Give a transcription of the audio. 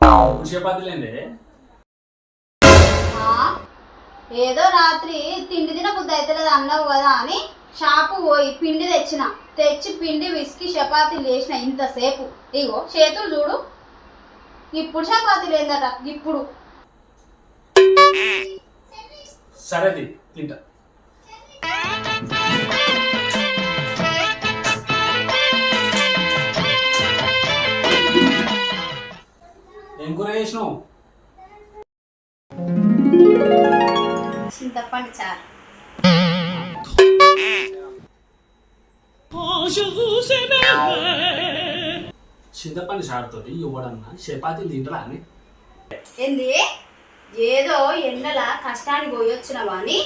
చపాతీలేండి. ఆ, ఏదో రాత్రి తిండి తినబుద్ధి అవుతలేదు అన్నావు కదా అని షాపు పోయి పిండి తెచ్చి పిండి విసికి చపాతీలు చేసిన ఇంతసేపు. ఇగో చేతులు చూడు, ఇప్పుడు చపాతీలు ఏందట ఇప్పుడు. సరేది తింటా. ఏం కూర చేసినావు? చింతపండు చారు. చింతపండు చారుతోటి ఇవ్వడన్నా చపాతీలు తింటరా అని? ఏంది? ఏదో ఎండల కష్టానికి పోయొచ్చినవా అని